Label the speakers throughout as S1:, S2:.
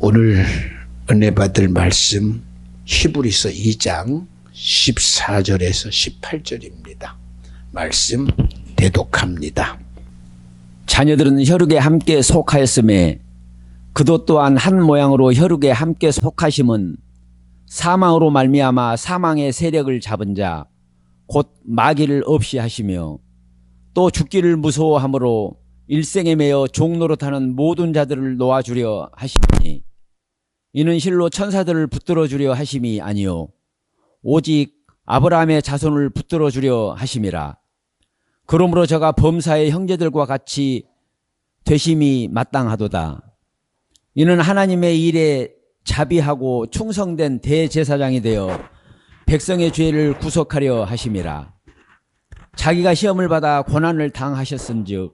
S1: 오늘 은혜 받을 말씀 히브리서 2장 14절에서 18절입니다. 말씀 대독합니다.
S2: 자녀들은 혈육에 함께 속하였음에 그도 또한 한 모양으로 혈육에 함께 속하심은 사망으로 말미암아 사망의 세력을 잡은 자 곧 마귀를 없이 하시며 또 죽기를 무서워함으로 일생에 매여 종노릇하는 모든 자들을 놓아주려 하시니 이는 실로 천사들을 붙들어 주려 하심이 아니요 오직 아브라함의 자손을 붙들어 주려 하심이라. 그러므로 저가 범사의 형제들과 같이 되심이 마땅하도다. 이는 하나님의 일에 자비하고 충성된 대제사장이 되어 백성의 죄를 구속하려 하심이라. 자기가 시험을 받아 고난을 당하셨은즉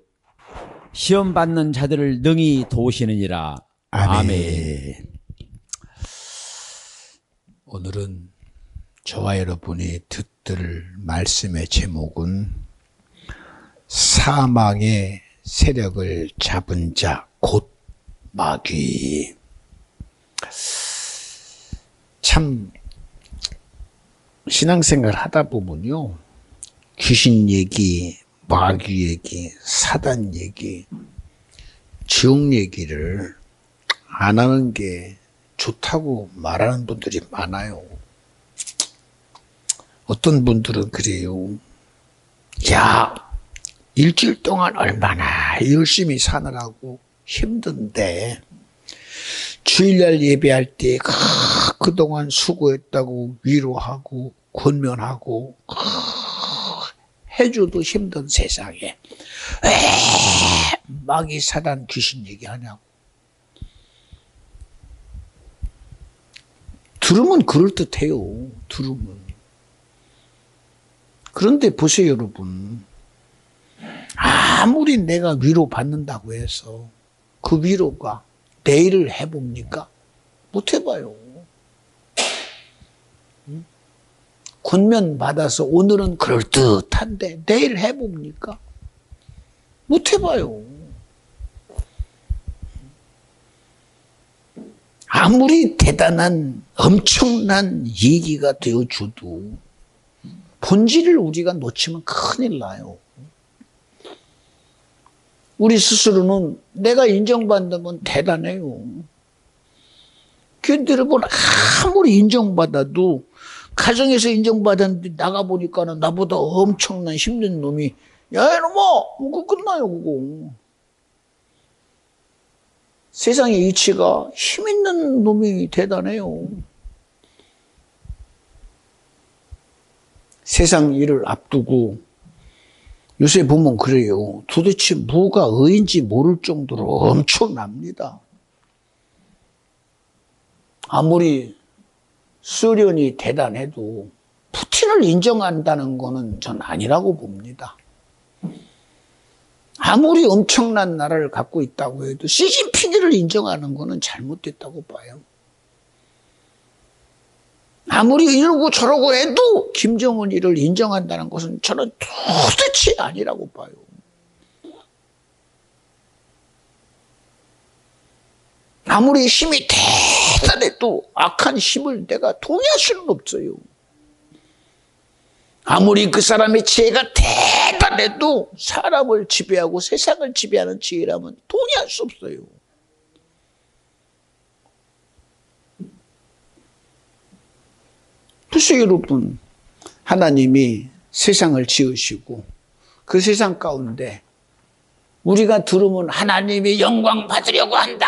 S2: 시험 받는 자들을 능히 도우시느니라. 아멘.
S1: 오늘은 저와 여러분이 듣들 말씀의 제목은 사망의 세력을 잡은 자 곧 마귀. 참 신앙생활 하다 보면요, 귀신 얘기, 마귀 얘기, 사단 얘기, 지옥 얘기를 안 하는 게 좋다고 말하는 분들이 많아요. 어떤 분들은 그래요. 야, 일주일 동안 얼마나 열심히 사느라고 힘든데 주일날 예배할 때 그동안 수고했다고 위로하고 권면하고 해줘도 힘든 세상에 왜 마귀 사단 귀신 얘기하냐고. 들으면 그럴듯해요. 들으면. 그런데 보세요, 여러분. 아무리 내가 위로받는다고 해서 그 위로가 내일을 해봅니까? 못 해봐요. 권면 받아서 오늘은 그럴듯한데 내일 해봅니까? 못 해봐요. 아무리 대단한 엄청난 얘기가 되어줘도 본질을 우리가 놓치면 큰일 나요. 우리 스스로는 내가 인정받으면 대단해요. 그런데 여러분, 아무리 인정받아도 가정에서 인정받았는데 나가보니까는 나보다 엄청난 힘든 놈이, 야, 이놈아! 그거 끝나요, 그거. 세상의 이치가 힘 있는 놈이 대단해요. 세상 일을 앞두고 요새 보면 그래요. 도대체 뭐가 의인지 모를 정도로 엄청납니다. 아무리 소련이 대단해도 푸틴을 인정한다는 거는 전 아니라고 봅니다. 아무리 엄청난 나라를 갖고 있다고 해도 시진핑을 인정하는 거는 잘못됐다고 봐요. 아무리 이러고 저러고 해도 김정은이를 인정한다는 것은 저는 도대체 아니라고 봐요. 아무리 힘이 대단해도 악한 힘을 내가 동의할 수는 없어요. 아무리 그 사람의 지혜가 대단해도 사람을 지배하고 세상을 지배하는 지혜라면 동의할 수 없어요. 글쎄요, 여러분, 하나님이 세상을 지으시고 그 세상 가운데 우리가 들으면 하나님이 영광 받으려고 한다.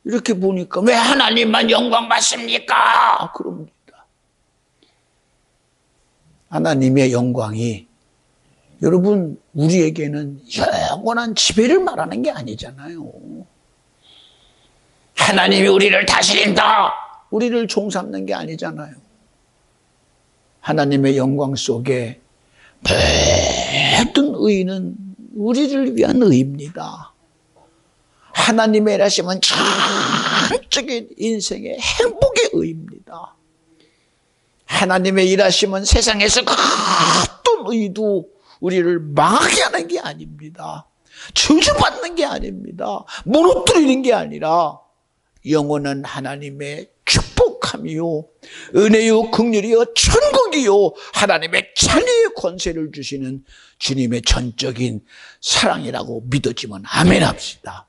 S1: 이렇게 보니까 왜 하나님만 영광 받습니까? 그럽니다. 하나님의 영광이 여러분 우리에게는 영원한 지배를 말하는 게 아니잖아요. 하나님이 우리를 다스린다. 우리를 종삼는 게 아니잖아요. 하나님의 영광 속에 모든 의는 우리를 위한 의입니다. 하나님의 일하심은 전적인 인생의 행복의 의입니다. 하나님의 일하심은 세상에서 어떤 의도 우리를 망하게 하는 게 아닙니다. 저주받는 게 아닙니다. 무너뜨리는 게 아니라 영원한 하나님의 축복함이요, 은혜요, 긍휼이요, 천국이요, 하나님의 자녀의 권세를 주시는 주님의 전적인 사랑이라고 믿어지면 아멘 합시다.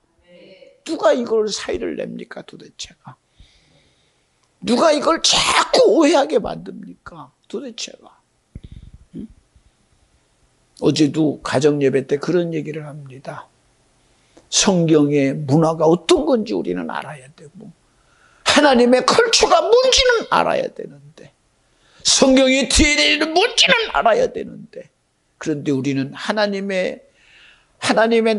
S1: 누가 이걸 사이를 냅니까 도대체가? 누가 이걸 자꾸 오해하게 만듭니까 도대체가? 응? 어제도 가정예배 때 그런 얘기를 합니다. 성경의 문화가 어떤 건지 우리는 알아야 되고, 하나님의 컬처가 뭔지는 알아야 되는데, 성경의 DNA는 뭔지는 알아야 되는데, 그런데 우리는 하나님의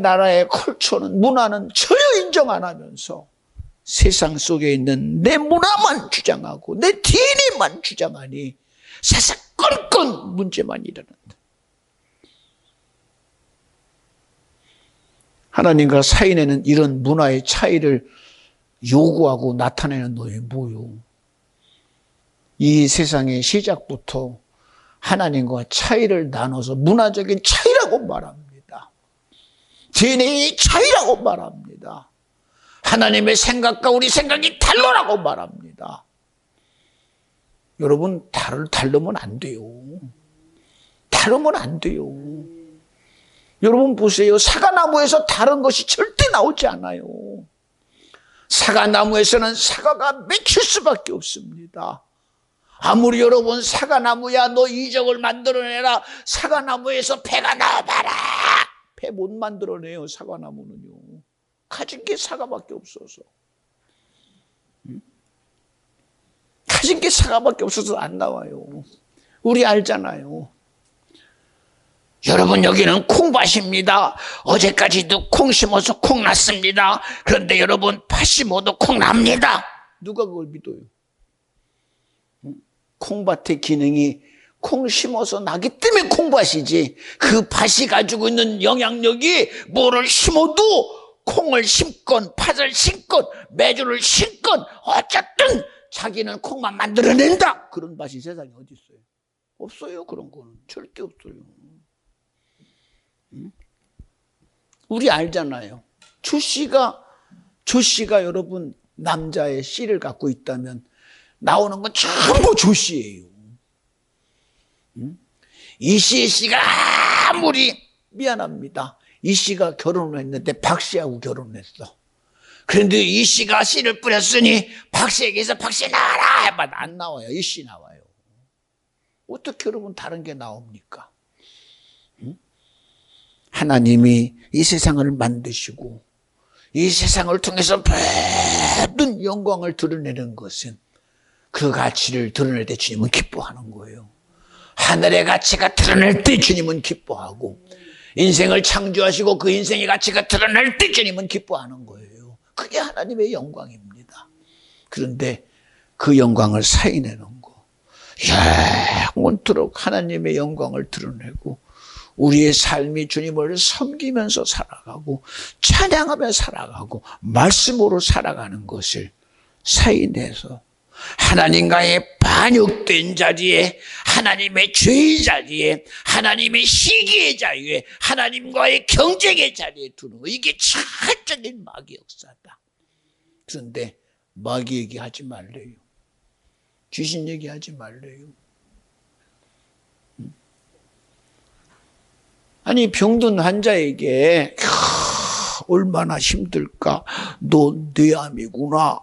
S1: 나라의 컬처는, 문화는 전혀 인정 안 하면서 세상 속에 있는 내 문화만 주장하고 내 DNA만 주장하니 사사건건 문제만 일어난다. 하나님과 사인에는 이런 문화의 차이를 요구하고 나타내는 놈이 뭐요? 이 세상의 시작부터 하나님과 차이를 나눠서 문화적인 차이라고 말합니다. DNA의 차이라고 말합니다. 하나님의 생각과 우리 생각이 다르라고 말합니다. 여러분, 다르면 안 돼요. 다르면 안 돼요. 여러분 보세요. 사과나무에서 다른 것이 절대 나오지 않아요. 사과나무에서는 사과가 맺힐 수밖에 없습니다. 아무리 여러분 사과나무야 너 이적을 만들어내라, 사과나무에서 배가 나와봐라, 배 못 만들어내요. 사과나무는요, 가진 게 사과밖에 없어서. 가진 게 사과밖에 없어서 안 나와요. 우리 알잖아요. 여러분, 여기는 콩밭입니다. 어제까지도 콩 심어서 콩 났습니다. 그런데 여러분, 팥 심어도 콩 납니다. 누가 그걸 믿어요? 콩밭의 기능이 콩 심어서 나기 때문에 콩밭이지, 그 밭이 가지고 있는 영향력이 뭐를 심어도, 콩을 심건 팥을 심건 메주를 심건 어쨌든 자기는 콩만 만들어낸다. 그런 밭이 세상에 어디 있어요? 없어요. 그런 거는 절대 없어요. 우리 알잖아요. 조씨가 여러분 남자의 씨를 갖고 있다면 나오는 건 전부 조씨예요. 이씨의 씨가 아무리, 미안합니다, 이씨가 결혼을 했는데 박씨하고 결혼했어. 그런데 이씨가 씨를 뿌렸으니 박씨에게서 박씨 나와라 해봐도 안 나와요. 이씨 나와요. 어떻게 여러분 다른 게 나옵니까? 하나님이 이 세상을 만드시고 이 세상을 통해서 모든 영광을 드러내는 것은 그 가치를 드러낼 때 주님은 기뻐하는 거예요. 하늘의 가치가 드러낼 때 주님은 기뻐하고, 인생을 창조하시고 그 인생의 가치가 드러낼 때 주님은 기뻐하는 거예요. 그게 하나님의 영광입니다. 그런데 그 영광을 사인해놓은 거, 영원토록 하나님의 영광을 드러내고 우리의 삶이 주님을 섬기면서 살아가고 찬양하며 살아가고 말씀으로 살아가는 것을 사인해서 하나님과의 반역된 자리에, 하나님의 죄의 자리에, 하나님의 시기의 자리에, 하나님과의 경쟁의 자리에 두는 거, 이게 차적인 마귀 역사다. 그런데 마귀 얘기하지 말래요. 귀신 얘기하지 말래요. 아니, 병든 환자에게 얼마나 힘들까, 너 뇌암이구나.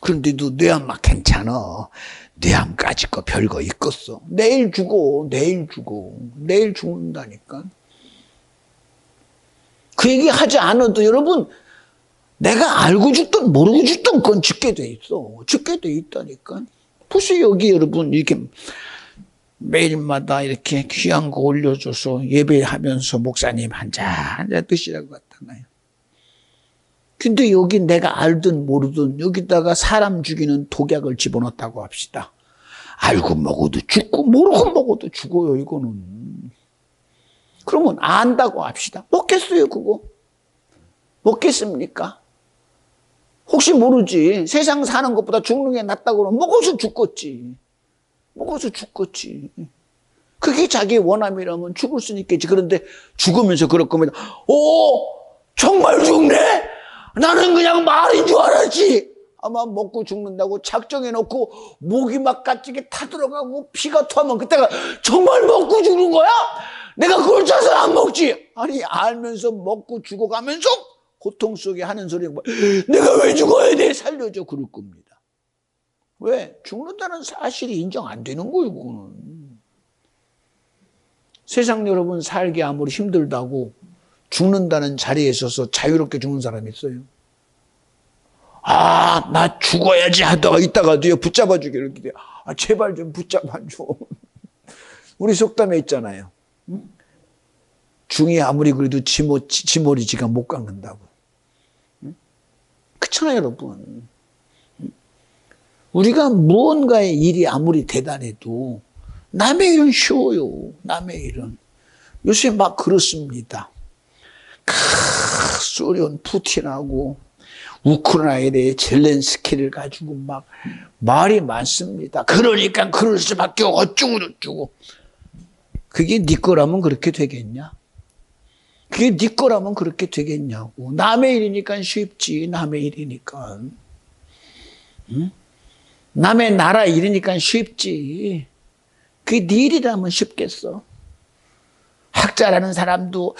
S1: 그런데 너 뇌암 막 괜찮아. 뇌암까지 거 별거 있겠어. 내일 죽어. 내일 죽는다니까. 그 얘기 하지 않아도 여러분, 내가 알고 죽든 모르고 죽든 그건 죽게 돼 있어. 죽게 돼 있다니까. 보세요, 여기 여러분, 이렇게 매일마다 이렇게 귀한 거 올려줘서 예배하면서 목사님 한 잔 드시라고 갔잖아요. 근데 여기 내가 알든 모르든 여기다가 사람 죽이는 독약을 집어넣었다고 합시다. 알고 먹어도 죽고 모르고 먹어도 죽어요, 이거는. 그러면 안다고 합시다. 먹겠어요, 그거? 먹겠습니까? 혹시 모르지. 세상 사는 것보다 죽는 게 낫다고 그러면 먹어서 죽겠지. 그게 자기의 원함이라면 죽을 수는 있겠지. 그런데 죽으면서 그럴 겁니다. 오, 정말 죽네? 나는 그냥 말인 줄 알았지. 아마 먹고 죽는다고 작정해놓고 목이 막 까지게 타들어가고 피가 토하면 그때가 정말 먹고 죽는 거야? 내가 그걸 짜서 안 먹지. 아니, 알면서 먹고 죽어가면서 고통 속에 하는 소리가 뭐, 내가 왜 죽어야 돼? 살려줘. 그럴 겁니다. 왜? 죽는다는 사실이 인정 안 되는 거예요, 그거는. 세상 여러분 살기 아무리 힘들다고 죽는다는 자리에 있어서 자유롭게 죽는 사람이 있어요. 아, 나 죽어야지 하다가 있다가도요, 붙잡아 주기를 기대요. 아, 제발 좀 붙잡아 줘. 우리 속담에 있잖아요. 중이 아무리 그래도 지머리 지가 못 깎는다고. 그렇잖아요, 여러분. 우리가 무언가의 일이 아무리 대단해도 남의 일은 쉬워요. 남의 일은. 요새 막 그렇습니다. 소련 푸틴하고 우크라이나의 젤렌스키를 가지고 막 말이 많습니다. 그러니까 그럴 수밖에 어쩌고 저쩌고. 그게 네 거라면 그렇게 되겠냐? 그게 네 거라면 그렇게 되겠냐고. 남의 일이니까 쉽지. 남의 일이니까. 응? 남의 나라 일이니까 쉽지. 그게 네 일이라면 쉽겠어. 학자라는 사람도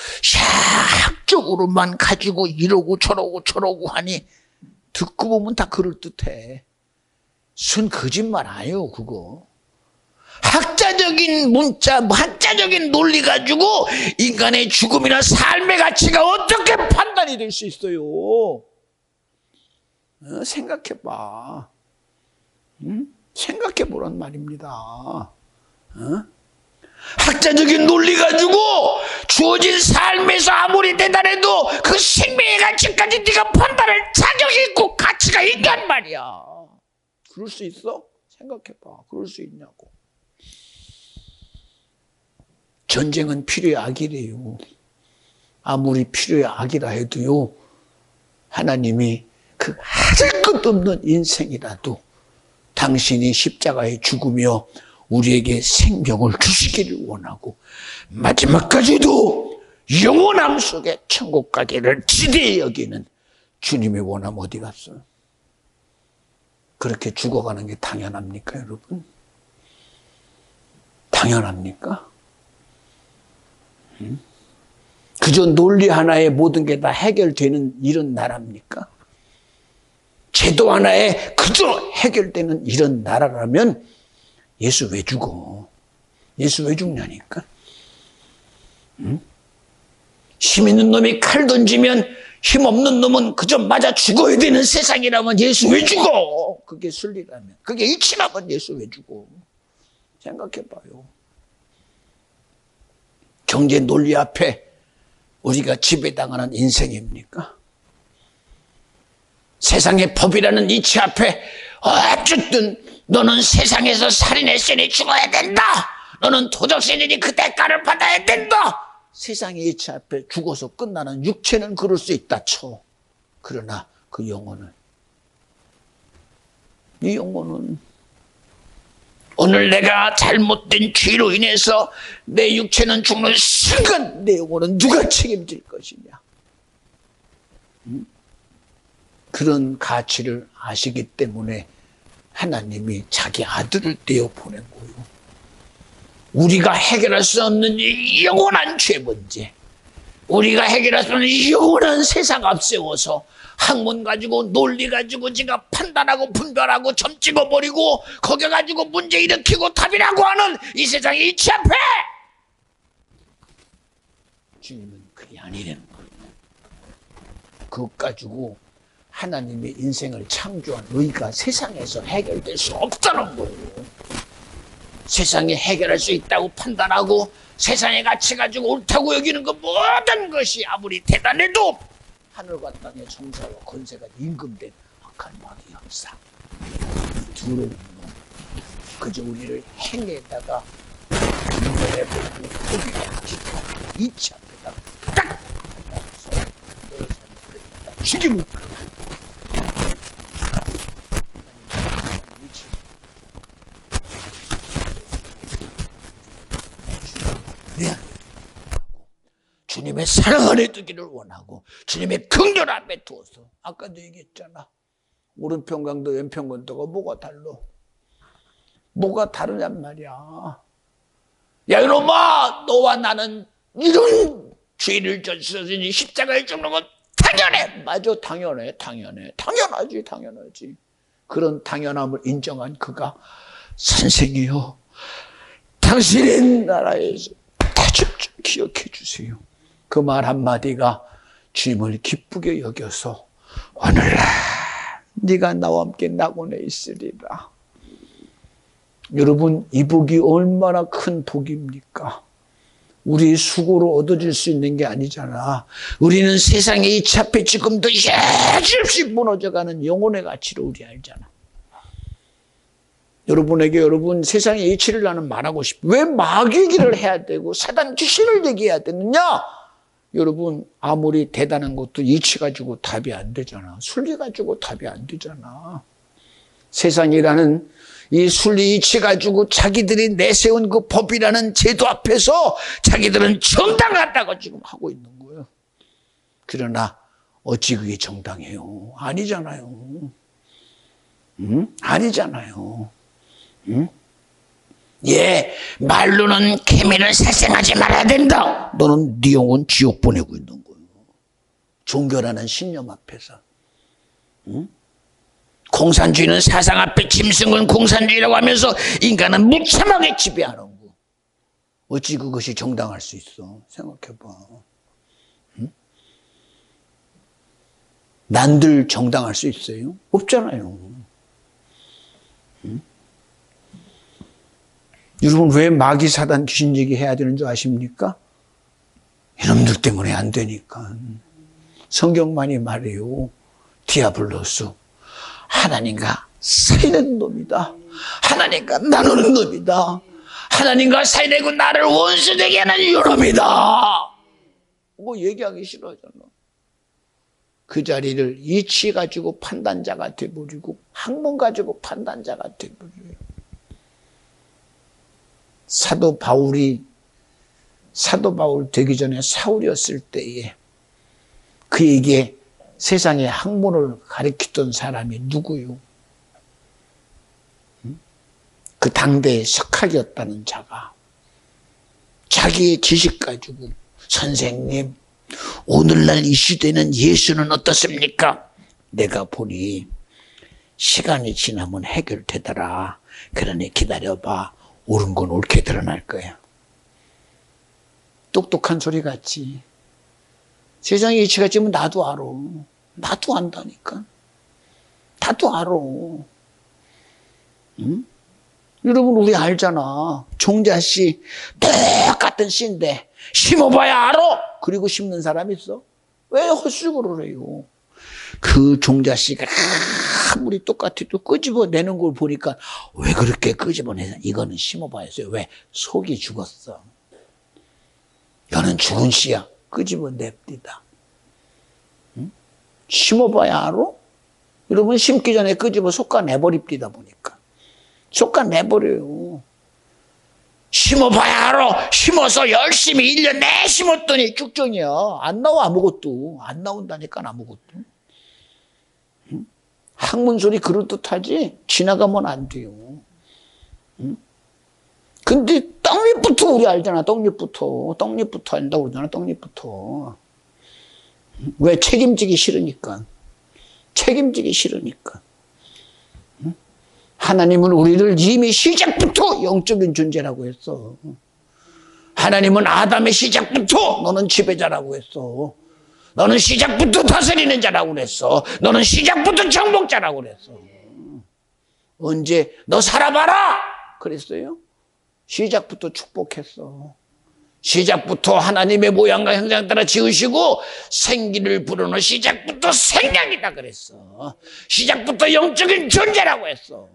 S1: 학적으로만 가지고 이러고 저러고 하니 듣고 보면 다 그럴듯해. 순 거짓말 아니에요, 그거. 학자적인 문자, 한자적인 논리 가지고 인간의 죽음이나 삶의 가치가 어떻게 판단이 될 수 있어요? 생각해봐. 생각해보란 말입니다. 학자적인 논리 가지고 주어진 삶에서 아무리 대단해도 그 생명의 가치까지 네가 판단할 자격이 있고 가치가 있단 말이야. 그럴 수 있어? 생각해봐. 그럴 수 있냐고. 전쟁은 필요의 악이래요. 아무리 필요의 악이라 해도요, 하나님이 그 하질 것 없는 인생이라도 당신이 십자가에 죽으며 우리에게 생명을 주시기를 원하고 마지막까지도 영원함 속에 천국 가기를 지대히 여기는 주님의 원함 어디 갔어요? 그렇게 죽어가는 게 당연합니까, 여러분? 당연합니까? 그저 논리 하나에 모든 게 다 해결되는 이런 나라입니까? 제도 하나에 그저 해결되는 이런 나라라면 예수 왜 죽어? 예수 왜 죽냐니까? 힘 있는 놈이 칼 던지면 힘 없는 놈은 그저 맞아 죽어야 되는 세상이라면 예수 왜 죽어? 그게 순리라면, 그게 이치라면 예수 왜 죽어? 생각해봐요. 경제 논리 앞에 우리가 지배당하는 인생입니까? 세상의 법이라는 이치 앞에 어쨌든 너는 세상에서 살인했으니 죽어야 된다. 너는 도적질이니 그 대가를 받아야 된다. 세상의 이치 앞에 죽어서 끝나는 육체는 그럴 수 있다 쳐. 그러나 그 영혼은, 이 영혼은 오늘 내가 잘못된 죄로 인해서 내 육체는 죽는 순간 내 영혼은 누가 책임질 것이냐. 그런 가치를 아시기 때문에 하나님이 자기 아들을 떼어 보낸 거예요. 우리가 해결할 수 없는 이 영원한 죄 문제, 우리가 해결할 수 없는 이 영원한 세상 앞세워서 학문 가지고 논리 가지고 지가 판단하고 분별하고 점 찍어버리고 거기 가지고 문제 일으키고 답이라고 하는 이 세상의 이치 앞에 주님은 그게 아니라는 거예요. 그것 가지고 하나님의 인생을 창조한 의가 세상에서 해결될 수 없다는 거예요. 세상에 해결할 수 있다고 판단하고 세상의 가치 가지고 옳다고 여기는 그 모든 것이 아무리 대단해도 하늘과 땅의 정사와 권세가 임금된 악한 마귀 형상, 두려운 놈, 그저 우리를 행에다가 인내해보고 포기하고 이치 앞에다 딱 죽이고 주님의 사랑 안에 두기를 원하고 주님의 긍휼 앞에 두어서, 아까도 얘기했잖아. 오른편 강도 왼편 강도가 뭐가 달라? 뭐가 다르냔 말이야. 야 이놈아, 너와 나는 이런 죄를 졌으니 십자가에 죽는 건 당연해. 맞아, 당연해. 당연하지. 그런 당연함을 인정한 그가 선생이요, 당신의 나라에서 다시 좀 기억해 주세요. 그 말 한마디가 주님을 기쁘게 여겨서 오늘날 네가 나와 함께 낙원에 있으리라. 여러분, 이 복이 얼마나 큰 복입니까? 우리 수고로 얻어질 수 있는 게 아니잖아. 우리는 세상의 이치 앞에 지금도 여지없이 무너져가는 영혼의 가치를 우리 알잖아. 여러분에게, 여러분 세상의 이치를 나는 말하고 싶어. 왜 마귀기를 해야 되고 사단 귀신을 얘기해야 되느냐? 여러분, 아무리 대단한 것도 이치 가지고 답이 안 되잖아. 순리 가지고 답이 안 되잖아. 세상이라는 이 순리 이치 가지고 자기들이 내세운 그 법이라는 제도 앞에서 자기들은 정당하다고 지금 하고 있는 거예요. 그러나 어찌 그게 정당해요? 아니잖아요. 아니잖아요. 예, 말로는 계명을 살생하지 말아야 된다. 너는 네 영혼 지옥 보내고 있는 거예요. 종교라는 신념 앞에서. 공산주의는 사상 앞에 짐승은 공산주의라고 하면서 인간은 무참하게 지배하는 거. 어찌 그것이 정당할 수 있어? 생각해봐. 난들 정당할 수 있어요? 없잖아요. 여러분, 왜 마귀 사단 귀신 얘기해야 되는 줄 아십니까? 이놈들 때문에 안 되니까. 성경만이 말해요. 디아블로스, 하나님과 사이는 놈이다. 하나님과 나누는 놈이다. 하나님과 사이내고 나를 원수되게 하는 이놈이다. 뭐 얘기하기 싫어하잖아. 그 자리를 이치 가지고 판단자가 돼버리고 학문 가지고 판단자가 돼버려요. 사도 바울 되기 전에 사울이었을 때에 그에게 세상의 학문을 가르치던 사람이 누구요? 그 당대의 석학이었다는 자가 자기의 지식 가지고, 선생님, 오늘날 이 시대는 예수는 어떻습니까? 내가 보니 시간이 지나면 해결되더라. 그러니 기다려봐. 옳은 건 옳게 드러날 거야. 똑똑한 소리 같지. 세상의 이치가 지면 나도 알아. 나도 안다니까. 나도 알아. 응? 여러분, 우리 알잖아. 종자씨 똑같은 씨인데 심어봐야 알아. 그리고 심는 사람 있어? 왜 헛수고를 해요? 그 종자씨가 아무리 똑같아도 끄집어내는 걸 보니까 왜 그렇게 끄집어내냐? 이거는 심어봐야죠. 왜? 속이 죽었어. 이거는 죽은 씨야. 끄집어냅니다. 심어봐야 알아? 여러분, 심기 전에 끄집어 솎아내버립니다. 보니까 솎아내버려요. 심어봐야 알아. 심어서 열심히 1년 내 심었더니 쭉정이야. 안 나와. 아무것도 안 나온다니까. 아무것도. 학문 소리 그럴듯하지 지나가면 안 돼요. 근데 떡잎부터 우리 알잖아. 떡잎부터 안다고 그러잖아. 떡잎부터. 왜? 책임지기 싫으니까. 하나님은 우리를 이미 시작부터 영적인 존재라고 했어. 하나님은 아담의 시작부터 너는 지배자라고 했어. 너는 시작부터 다스리는 자라고 그랬어. 너는 시작부터 정복자라고 그랬어. 언제? 너 살아봐라! 그랬어요? 시작부터 축복했어. 시작부터 하나님의 모양과 형상 따라 지으시고 생기를 부르는 시작부터 생명이다 그랬어. 시작부터 영적인 존재라고 했어.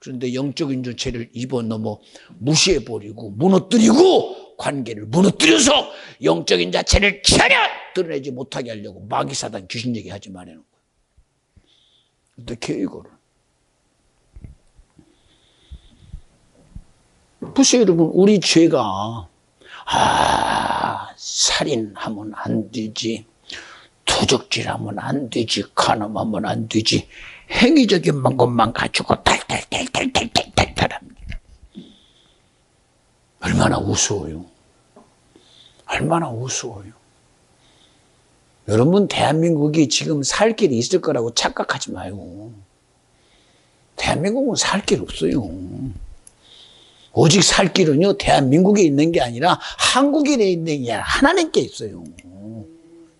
S1: 그런데 영적인 존재를 입어 넘어 무시해버리고 무너뜨리고 관계를 무너뜨려서 영적인 자체를 전혀 드러내지 못하게 하려고 마귀 사단 귀신 얘기하지 말라는 거예요. 어떻게 해요, 이거를? 보세요, 여러분. 우리 죄가, 살인하면 안 되지, 도적질하면 안 되지, 간음하면 안 되지, 행위적인 것만 가지고 탈탈탈탈탈탈탈탈합니다. 얼마나 우스워요. 얼마나 우스워요. 여러분, 대한민국이 지금 살 길이 있을 거라고 착각하지 마요. 대한민국은 살 길 없어요. 오직 살 길은요, 대한민국에 있는 게 아니라 한국에 있는 게 아니라 하나님께 있어요.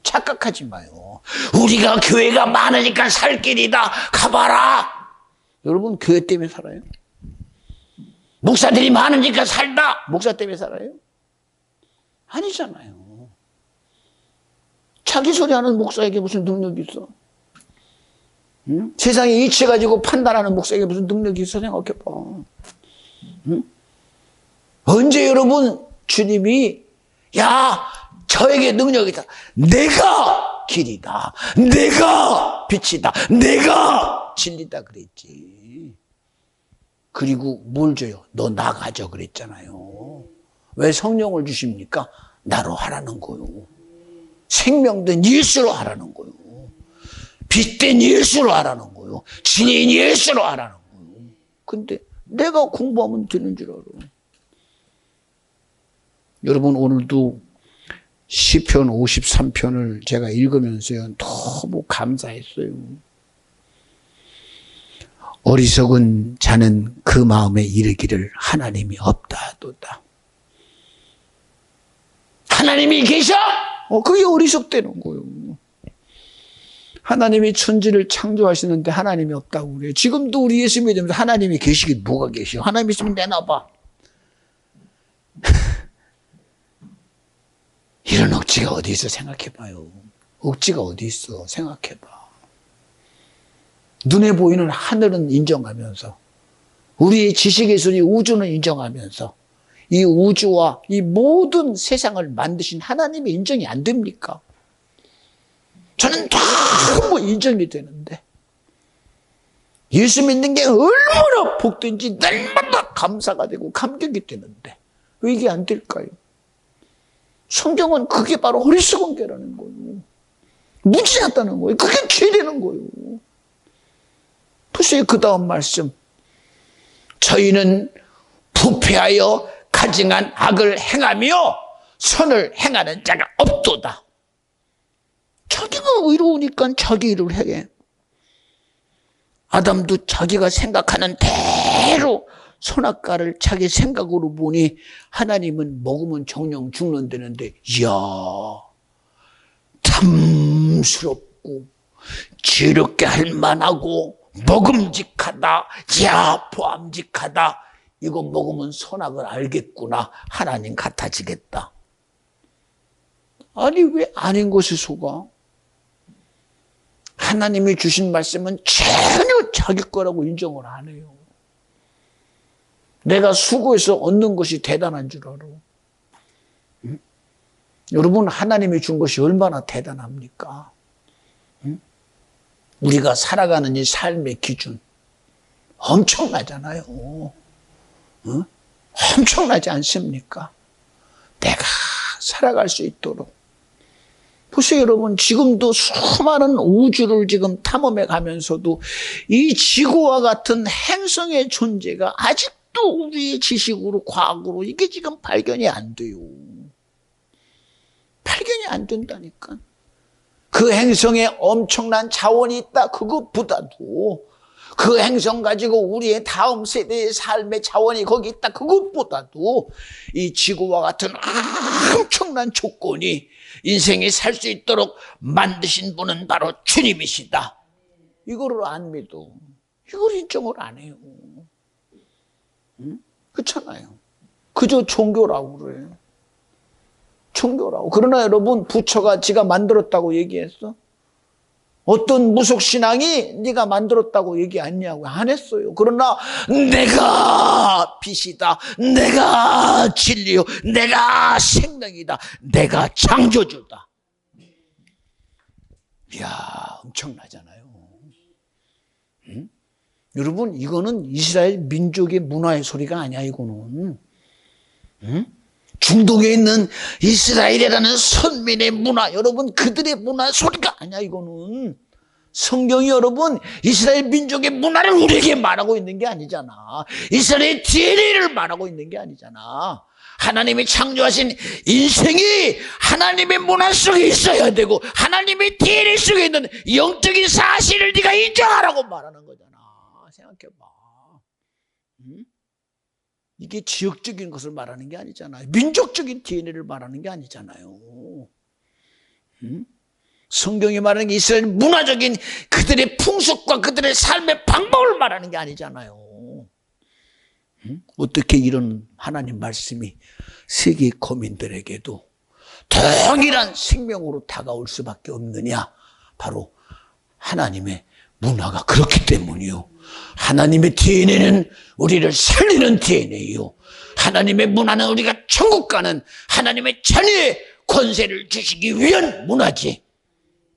S1: 착각하지 마요. 우리가 교회가 많으니까 살 길이다. 가봐라. 여러분, 교회 때문에 살아요? 목사들이 많으니까 살다. 목사 때문에 살아요? 아니잖아요. 자기 소리 하는 목사에게 무슨 능력이 있어? 응? 세상에 이치 가지고 판단하는 목사에게 무슨 능력이 있어? 생각해봐. 응? 언제 여러분 주님이 야, 저에게 능력이 있다. 내가 길이다. 내가 빛이다. 내가 진리다 그랬지. 그리고 뭘 줘요? 너 나가죠 그랬잖아요. 왜 성령을 주십니까? 나로 하라는 거요. 생명된 예수로 하라는 거요. 빛된 예수로 하라는 거요. 진인 예수로 하라는 거요. 근데 내가 공부하면 되는 줄 알아. 여러분, 오늘도 시편 53편을 제가 읽으면서요, 너무 감사했어요. 어리석은 자는 그 마음에 이르기를 하나님이 없다도다. 하나님이 계셔? 그게 어리석다는 거예요. 하나님이 천지를 창조하시는데 하나님이 없다고 그래요. 지금도 우리 예수 믿으면서 하나님이 계시긴 뭐가 계셔? 하나님 있으면 내놔봐. 이런 억지가 어디 있어? 생각해봐요. 억지가 어디 있어? 생각해봐. 눈에 보이는 하늘은 인정하면서, 우리의 지식의 손이 우주는 인정하면서, 이 우주와 이 모든 세상을 만드신 하나님의 인정이 안 됩니까? 저는 너무 인정이 되는데, 예수 믿는 게 얼마나 복된지 날마다 감사가 되고 감격이 되는데 왜 이게 안 될까요? 성경은 그게 바로 어리석은 게라는 거예요. 무지하다는 거예요. 그게 죄라는 거예요. 보세요, 그 다음 말씀. 저희는 부패하여 가증한 악을 행하며 선을 행하는 자가 없도다. 자기가 의로우니까 자기 일을 해. 아담도 자기가 생각하는 대로 선악과를 자기 생각으로 보니 하나님은 먹으면 정령 죽는다는데, 이야, 탐스럽고 지럽게 할 만하고 먹음직하다, 이야, 보암직하다. 이거 먹으면 선악을 알겠구나. 하나님 같아지겠다. 아니, 왜 아닌 것에 속아? 하나님이 주신 말씀은 전혀 자기 거라고 인정을 안 해요. 내가 수고해서 얻는 것이 대단한 줄 알아. 응? 여러분, 하나님이 준 것이 얼마나 대단합니까? 응? 우리가 살아가는 이 삶의 기준 엄청나잖아요. 응? 엄청나지 않습니까? 내가 살아갈 수 있도록. 보세요, 여러분. 지금도 수많은 우주를 지금 탐험해 가면서도 이 지구와 같은 행성의 존재가 아직도 우리의 지식으로, 과학으로 이게 지금 발견이 안 돼요. 발견이 안 된다니까. 그 행성에 엄청난 자원이 있다. 그것보다도 그 행성 가지고 우리의 다음 세대의 삶의 자원이 거기 있다. 그것보다도 이 지구와 같은 엄청난 조건이 인생이 살 수 있도록 만드신 분은 바로 주님이시다. 이거를 안 믿어. 이걸 인정을 안 해요. 응? 그렇잖아요. 그저 종교라고 그래. 종교라고. 그러나 여러분, 부처가 지가 만들었다고 얘기했어? 어떤 무속신앙이 네가 만들었다고 얘기 했냐고 안 했어요. 그러나 내가 빛이다. 내가 진리요. 내가 생명이다. 내가 창조주다. 이야, 엄청나잖아요. 응? 여러분, 이거는 이스라엘 민족의 문화의 소리가 아니야, 이거는. 응? 중동에 있는 이스라엘이라는 선민의 문화, 여러분 그들의 문화 소리가 아니야. 이거는 성경이 여러분 이스라엘 민족의 문화를 우리에게 말하고 있는 게 아니잖아. 이스라엘의 DNA를 말하고 있는 게 아니잖아. 하나님이 창조하신 인생이 하나님의 문화 속에 있어야 되고 하나님의 DNA 속에 있는 영적인 사실을 네가 인정하라고 말하는 거잖아. 생각해봐. 이게 지역적인 것을 말하는 게 아니잖아요. 민족적인 DNA를 말하는 게 아니잖아요. 성경이 말하는 게 이스라엘 문화적인 그들의 풍습과 그들의 삶의 방법을 말하는 게 아니잖아요. 어떻게 이런 하나님 말씀이 세계 거민들에게도 동일한 생명으로 다가올 수밖에 없느냐? 바로 하나님의 문화가 그렇기 때문이요. 하나님의 DNA는 우리를 살리는 DNA요. 하나님의 문화는 우리가 천국 가는 하나님의 자녀의 권세를 주시기 위한 문화지.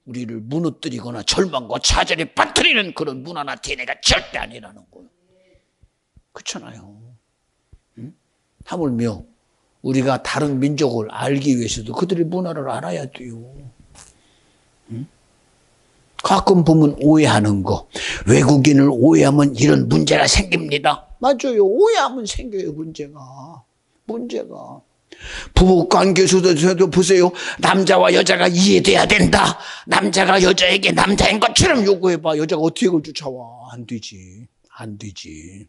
S1: 우리를 무너뜨리거나 절망과 좌절에 빠뜨리는 그런 문화나 DNA가 절대 아니라는 거예요. 그렇잖아요. 하물며 우리가 다른 민족을 알기 위해서도 그들의 문화를 알아야 돼요. 가끔 보면 오해하는 거, 외국인을 오해하면 이런 문제가 생깁니다. 맞아요. 오해하면 생겨요. 문제가. 부부관계에서도 보세요. 남자와 여자가 이해돼야 된다. 남자가 여자에게 남자인 것처럼 요구해봐. 여자가 어떻게 그걸 쫓아와. 안 되지.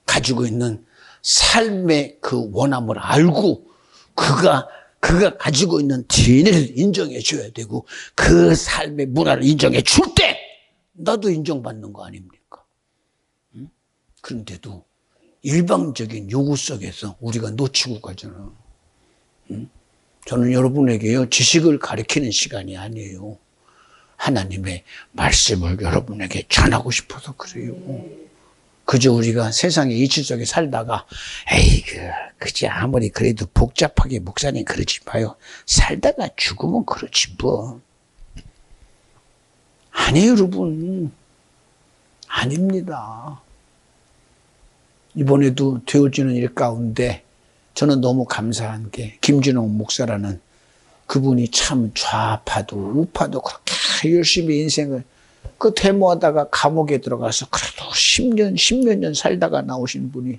S1: 가지고 있는 삶의 그 원함을 알고 그가 가지고 있는 DNA를 인정해 줘야 되고 그 삶의 문화를 인정해 줄 때 나도 인정받는 거 아닙니까? 그런데도 일방적인 요구 속에서 우리가 놓치고 가잖아. 저는 여러분에게요 지식을 가르치는 시간이 아니에요. 하나님의 말씀을 여러분에게 전하고 싶어서 그래요. 그저 우리가 세상의 이치 속에 살다가 그저 아무리 그래도 복잡하게 목사님 그러지 마요. 살다가 죽으면 그렇지 뭐. 아니에요 여러분. 아닙니다. 이번에도 되어지는 일 가운데 저는 너무 감사한 게 김진홍 목사라는 그분이 참 좌파도 우파도 그렇게 열심히 인생을 그 데모하다가 감옥에 들어가서 그래도 10몇 년 살다가 나오신 분이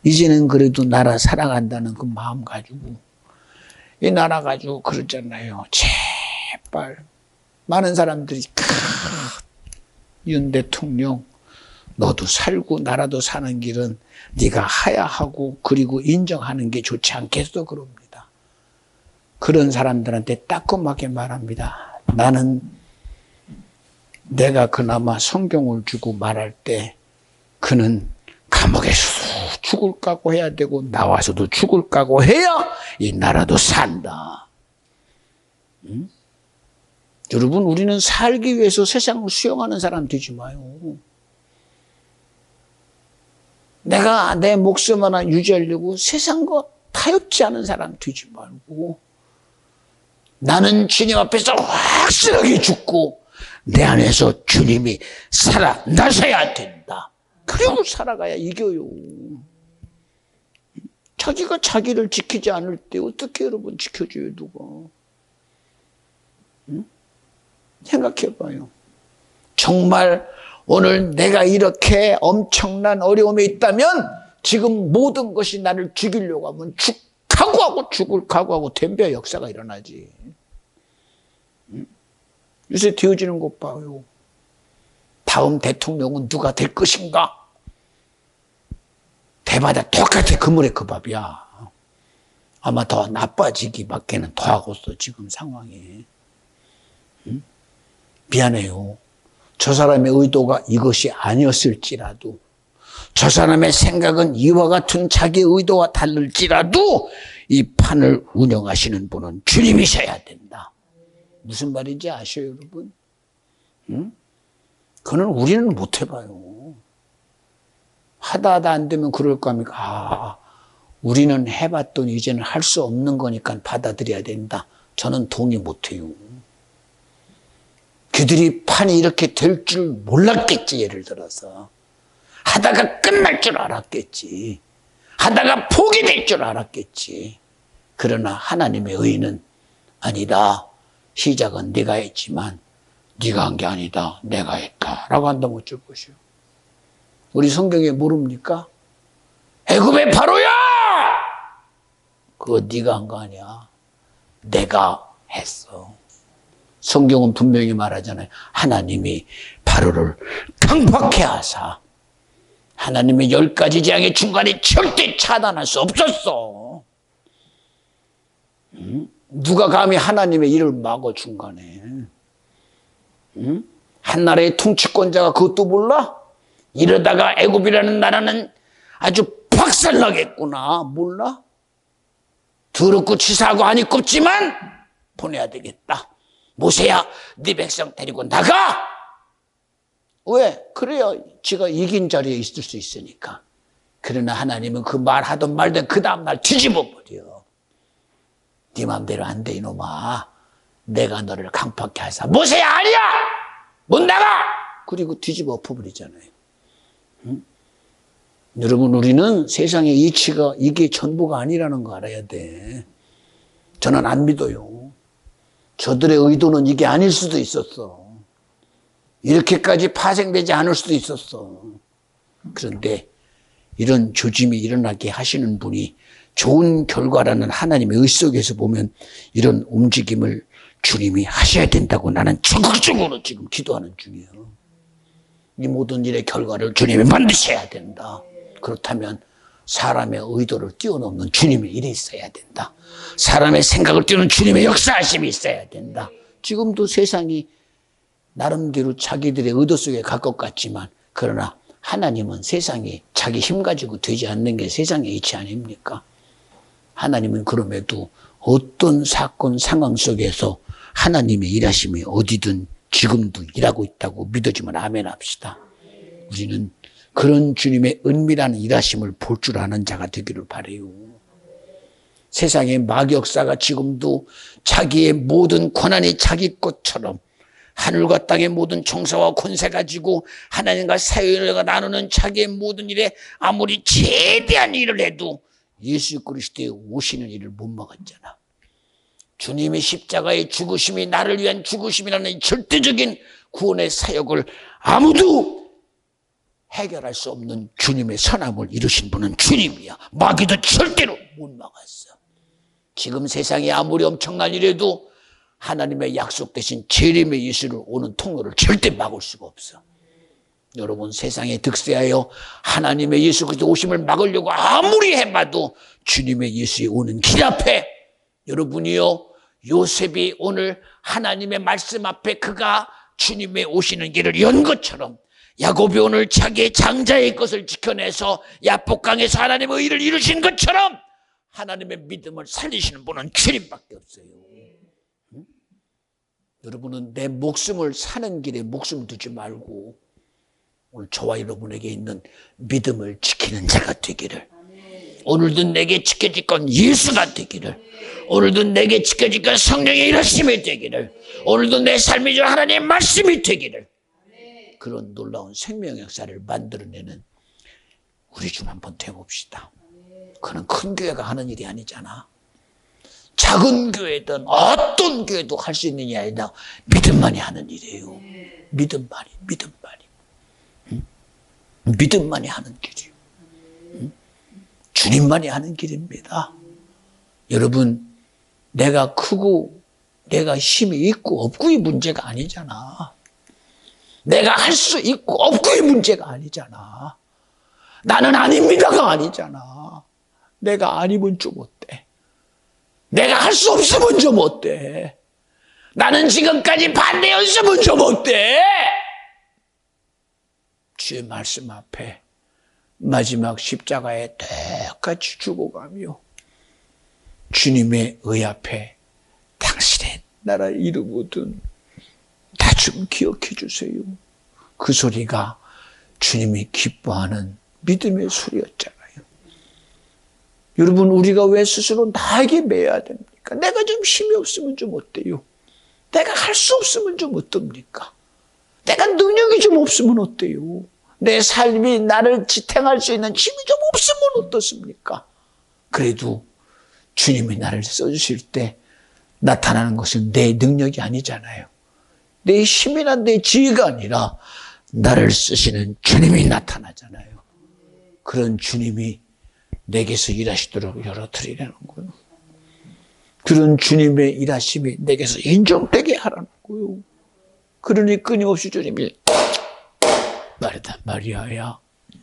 S1: 이제는 그래도 나라 사랑한다는 그 마음 가지고 이 나라 가지고 그러잖아요. 제발 많은 사람들이 윤 대통령 너도 살고 나라도 사는 길은 네가 하야하고 그리고 인정하는 게 좋지 않겠어 그럽니다. 그런 사람들한테 따끔하게 말합니다. 나는 내가 그나마 성경을 주고 말할 때 그는 감옥에서도 죽을 각오 해야 되고 나와서도 죽을 각오 해야 이 나라도 산다. 여러분 우리는 살기 위해서 세상을 수용하는 사람 되지 마요. 내가 내 목숨 하나 유지하려고 세상과 타협지 않은 사람 되지 말고 나는 주님 앞에서 확실하게 죽고 내 안에서 주님이 살아나셔야 된다. 그리고 살아가야 이겨요. 자기가 자기를 지키지 않을 때 어떻게 여러분 지켜줘요 누가. 생각해봐요. 정말 오늘 내가 이렇게 엄청난 어려움에 있다면 지금 모든 것이 나를 죽이려고 하면 죽을 각오하고 덤벼 역사가 일어나지. 요새 되어지는 것 봐요. 다음 대통령은 누가 될 것인가? 대마다 똑같아. 그물의 그 밥이야. 아마 더 나빠지기밖에는 더 하고서 지금 상황이. 미안해요. 저 사람의 의도가 이것이 아니었을지라도 저 사람의 생각은 이와 같은 자기의 의도와 다를지라도 이 판을 운영하시는 분은 주님이셔야 된다. 무슨 말인지 아셔요 여러분? 그거는 우리는 못 해봐요. 하다 안 되면 그럴 겁니까? 우리는 해봤더니 이제는 할 수 없는 거니까 받아들여야 된다. 저는 동의 못해요. 그들이 판이 이렇게 될 줄 몰랐겠지 예를 들어서. 하다가 끝날 줄 알았겠지. 하다가 포기될 줄 알았겠지. 그러나 하나님의 의는 아니다. 시작은 네가 했지만 네가 한 게 아니다. 내가 했다. 라고 한다면 어쩔 것이요. 우리 성경에 모릅니까? 애굽의 바로야! 그거 네가 한 거 아니야. 내가 했어. 성경은 분명히 말하잖아요. 하나님이 바로를 강팍해 하사 하나님의 10가지 재앙의 중간에 절대 차단할 수 없었어. 누가 감히 하나님의 일을 막어 중간에. 한 나라의 통치권자가 그것도 몰라? 이러다가 애굽이라는 나라는 아주 박살나겠구나. 몰라? 더럽고 치사하고 안이 꼽지만 보내야 되겠다. 모세야, 네 백성 데리고 나가! 왜? 그래야 지가 이긴 자리에 있을 수 있으니까. 그러나 하나님은 그 말하던 말든 그 다음날 뒤집어버려. 네 맘대로 안 돼, 이놈아. 내가 너를 강팍해 하사. 모세야, 아니야! 못 나가! 그리고 뒤집어 엎어버리잖아요. 여러분, 우리는 세상의 이치가 이게 전부가 아니라는 거 알아야 돼. 저는 안 믿어요. 저들의 의도는 이게 아닐 수도 있었어. 이렇게까지 파생되지 않을 수도 있었어. 그런데 이런 조짐이 일어나게 하시는 분이 좋은 결과라는 하나님의 의 속에서 보면 이런 움직임을 주님이 하셔야 된다고 나는 적극적으로 지금 기도하는 중이에요. 이 모든 일의 결과를 주님이 만드셔야 된다. 그렇다면 사람의 의도를 뛰어넘는 주님의 일이 있어야 된다. 사람의 생각을 뛰어넘는 주님의 역사하심이 있어야 된다. 지금도 세상이 나름대로 자기들의 의도 속에 갈 것 같지만 그러나 하나님은 세상이 자기 힘 가지고 되지 않는 게 세상의 이치 아닙니까? 하나님은 그럼에도 어떤 사건 상황 속에서 하나님의 일하심이 어디든 지금도 일하고 있다고 믿어주면 아멘 합시다. 우리는 그런 주님의 은밀한 일하심을 볼 줄 아는 자가 되기를 바라요. 세상의 마귀역사가 지금도 자기의 모든 권한이 자기 것처럼 하늘과 땅의 모든 정사와 권세 가지고 하나님과 사회를 나누는 자기의 모든 일에 아무리 최대한 일을 해도 예수 그리스도의 오시는 일을 못 막았잖아. 주님의 십자가의 죽으심이 나를 위한 죽으심이라는 절대적인 구원의 사역을 아무도 해결할 수 없는 주님의 선함을 이루신 분은 주님이야. 마귀도 절대로 못 막았어. 지금 세상이 아무리 엄청난 일에도 하나님의 약속되신 재림의 예수를 오는 통로를 절대 막을 수가 없어. 여러분, 세상에 득세하여 하나님의 예수 그리스도 오심을 막으려고 아무리 해봐도 주님의 예수의 오는 길 앞에 여러분이요, 요셉이 오늘 하나님의 말씀 앞에 그가 주님의 오시는 길을 연 것처럼 야곱이 오늘 자기의 장자의 것을 지켜내서 야복강에서 하나님의 의를 이루신 것처럼 하나님의 믿음을 살리시는 분은 주님밖에 없어요. 응? 여러분은 내 목숨을 사는 길에 목숨 두지 말고 오늘 저와 여러분에게 있는 믿음을 지키는 자가 되기를, 오늘도 내게 지켜질 건 예수가 되기를, 오늘도 내게 지켜질 건 성령의 일하심이 되기를, 오늘도 내 삶이 주 하나님의 말씀이 되기를, 그런 놀라운 생명 역사를 만들어내는 우리 좀 한번 되봅시다. 그는 큰 교회가 하는 일이 아니잖아. 작은 교회든 어떤 교회도 할 수 있는 일이 아니라 믿음만이 하는 일이에요. 믿음만이. 믿음만이 하는 길이에요. 주님만이 하는 길입니다. 여러분, 내가 크고 내가 힘이 있고 없고의 문제가 아니잖아. 내가 할 수 있고 없고의 문제가 아니잖아. 나는 아닙니다가 아니잖아. 내가 아니면 좀 어때? 내가 할 수 없으면 좀 어때? 나는 지금까지 반대였으면 좀 어때? 주의 말씀 앞에 마지막 십자가에 똑같이 죽어가며 주님의 의 앞에 당신의 나라 이루거든 다 좀 기억해 주세요. 그 소리가 주님이 기뻐하는 믿음의 소리였잖아요. 여러분, 우리가 왜 스스로 나에게 매야 됩니까? 내가 좀 힘이 없으면 좀 어때요? 내가 할 수 없으면 좀 어떻습니까? 내가 능력이 좀 없으면 어때요? 내 삶이 나를 지탱할 수 있는 힘이 좀 없으면 어떻습니까? 그래도 주님이 나를 써주실 때 나타나는 것은 내 능력이 아니잖아요. 내 힘이나 내 지혜가 아니라 나를 쓰시는 주님이 나타나잖아요. 그런 주님이 내게서 일하시도록 열어드리라는 거예요. 그런 주님의 일하심이 내게서 인정되게 하라는 거예요. 그러니 끊임없이 주님이 말이다 마리아야,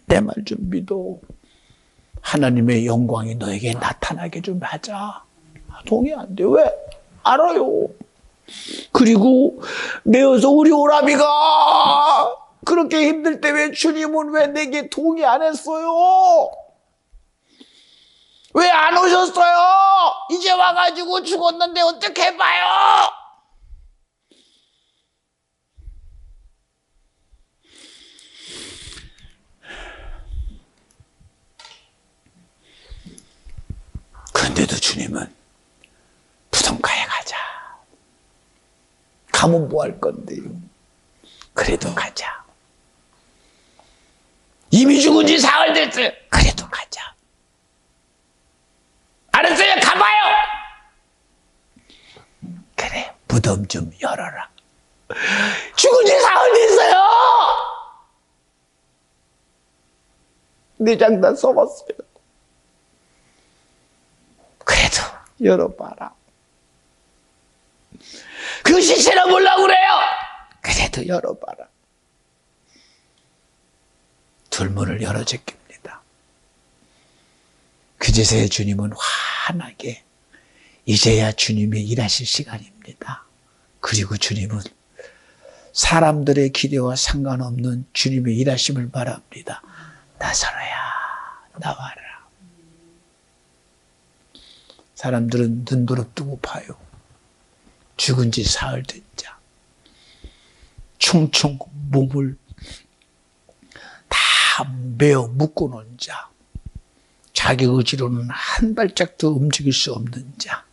S1: 내 말 좀 믿어. 하나님의 영광이 너에게 나타나게 좀 하자. 동의 안 돼. 왜? 알아요. 그리고 내어서 우리 오라비가 그렇게 힘들 때 왜 주님은 왜 내게 동의 안 했어요? 왜 안 오셨어요? 이제 와가지고 죽었는데 어떻게 해봐요? 그런데도 주님은 부동가에 가자. 가면 뭐 할 건데요? 그래도 가자. 이미 죽은 지 사흘 됐어요. 그래도 가자. 알았어요. 가봐요. 그래, 무덤 좀 열어라. 죽은 지 사흘 됐어요. 내장 다 썩었어요. 그래도 열어봐라. 그 시체는 몰라고 그래요. 그래도 열어봐라. 둘문을 열어 제낍니다. 그제서야 주님은 환하게 이제야 주님이 일하실 시간입니다. 그리고 주님은 사람들의 기대와 상관없는 주님의 일하심을 바랍니다. 나서라야, 나와라. 사람들은 눈도록 뜨고 봐요. 죽은 지 사흘 된 자, 충충 몸을 다 메어 묶어놓은 자, 자기 의지로는 한 발짝도 움직일 수 없는 자.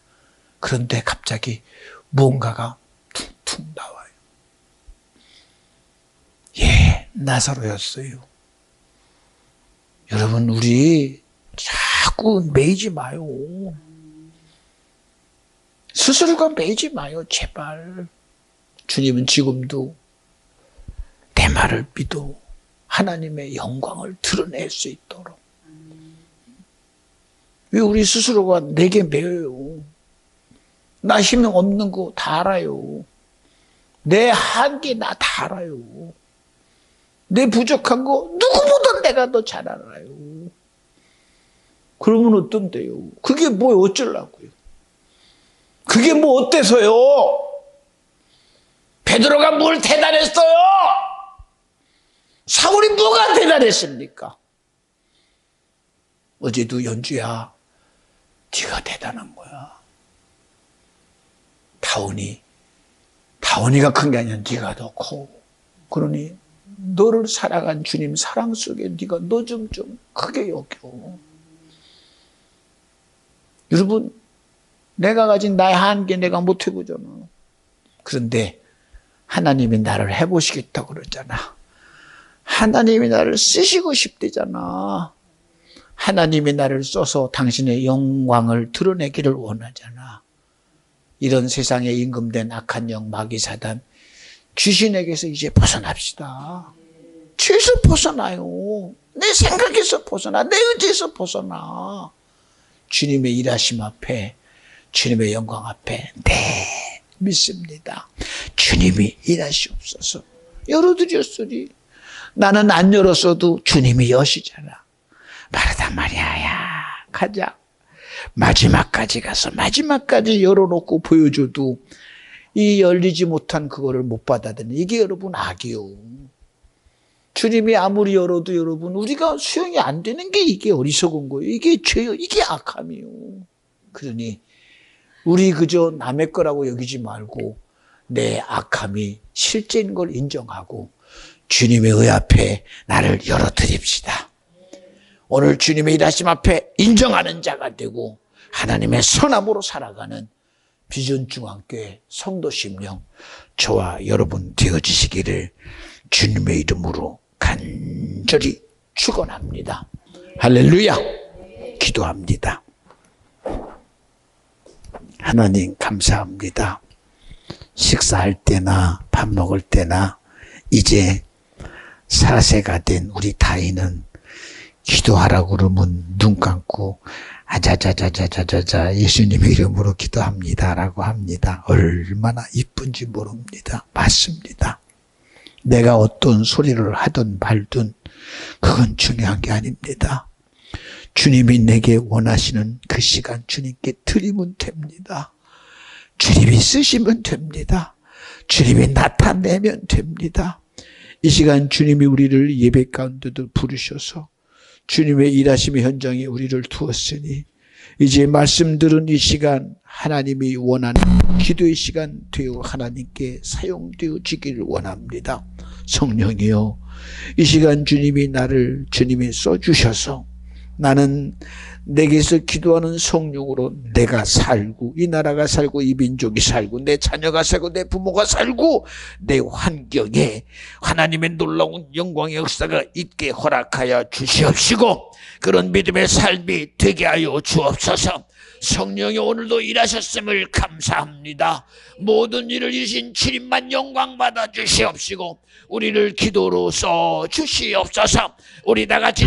S1: 그런데 갑자기 무언가가 퉁퉁 나와요. 예, 나사로였어요. 여러분, 우리 자꾸 매이지 마요. 스스로가 매이지 마요, 제발. 주님은 지금도 내 말을 믿어 하나님의 영광을 드러낼 수 있도록. 왜 우리 스스로가 내게 매여요? 나 힘 없는 거 다 알아요. 내 한계 나 다 알아요. 내 부족한 거 누구보다 내가 더 잘 알아요. 그러면 어떤데요? 그게 뭐 어쩌려고요? 그게 뭐 어때서요? 베드로가 뭘 대단했어요? 사울이 뭐가 대단했습니까? 어제도 연주야, 네가 대단한 거야. 다원이가 큰 게 아니라 네가 더 커. 그러니 너를 사랑한 주님 사랑 속에 네가 너 좀 크게 여겨. 여러분, 내가 가진 나의 한계 내가 못 해보잖아. 그런데 하나님이 나를 해보시겠다고 그러잖아. 하나님이 나를 쓰시고 싶대잖아. 하나님이 나를 써서 당신의 영광을 드러내기를 원하잖아. 이런 세상에 임금된 악한 영 마귀 사단 귀신에게서 이제 벗어납시다. 죄에서 벗어나요. 내 생각에서 벗어나. 내 의지에서 벗어나. 주님의 일하심 앞에, 주님의 영광 앞에 믿습니다. 주님이 일하시옵소서. 열어드렸으니 나는 안 열었어도 주님이 여시잖아. 마르다 마리아야, 가자. 마지막까지 가서 마지막까지 열어놓고 보여줘도 이 열리지 못한 그거를 못 받아들이는 이게 여러분 악이요. 주님이 아무리 열어도 여러분 우리가 수용이 안 되는 게 이게 어리석은 거예요. 이게 죄요. 이게 악함이요. 그러니 우리 그저 남의 거라고 여기지 말고 내 악함이 실제인 걸 인정하고 주님의 의 앞에 나를 열어드립시다. 오늘 주님의 일하심 앞에 인정하는 자가 되고 하나님의 선함으로 살아가는 비전중앙교회 성도 심령 저와 여러분 되어지시기를 주님의 이름으로 간절히 간절히 축원합니다. 할렐루야. 기도합니다. 하나님 감사합니다. 식사할 때나 밥 먹을 때나 이제 4세가 된 우리 다희는 기도하라고 그러면 눈 감고 아자자자자자자자 예수님 이름으로 기도합니다라고 합니다. 얼마나 이쁜지 모릅니다. 맞습니다. 내가 어떤 소리를 하든 말든 그건 중요한 게 아닙니다. 주님이 내게 원하시는 그 시간 주님께 드리면 됩니다. 주님이 쓰시면 됩니다. 주님이 나타내면 됩니다. 이 시간 주님이 우리를 예배 가운데도 부르셔서 주님의 일하심의 현장에 우리를 두었으니 이제 말씀 들은 이 시간 하나님이 원하는 기도의 시간 되어 하나님께 사용되어지기를 원합니다. 성령이여, 이 시간 주님이 나를 주님이 써주셔서 나는 내게서 기도하는 성령으로 내가 살고 이 나라가 살고 이 민족이 살고 내 자녀가 살고 내 부모가 살고 내 환경에 하나님의 놀라운 영광의 역사가 있게 허락하여 주시옵시고 그런 믿음의 삶이 되게 하여 주옵소서. 성령이 오늘도 일하셨음을 감사합니다. 모든 일을 이루신 주님만 영광 받아 주시옵시고 우리를 기도로 써 주시옵소서. 우리 다 같이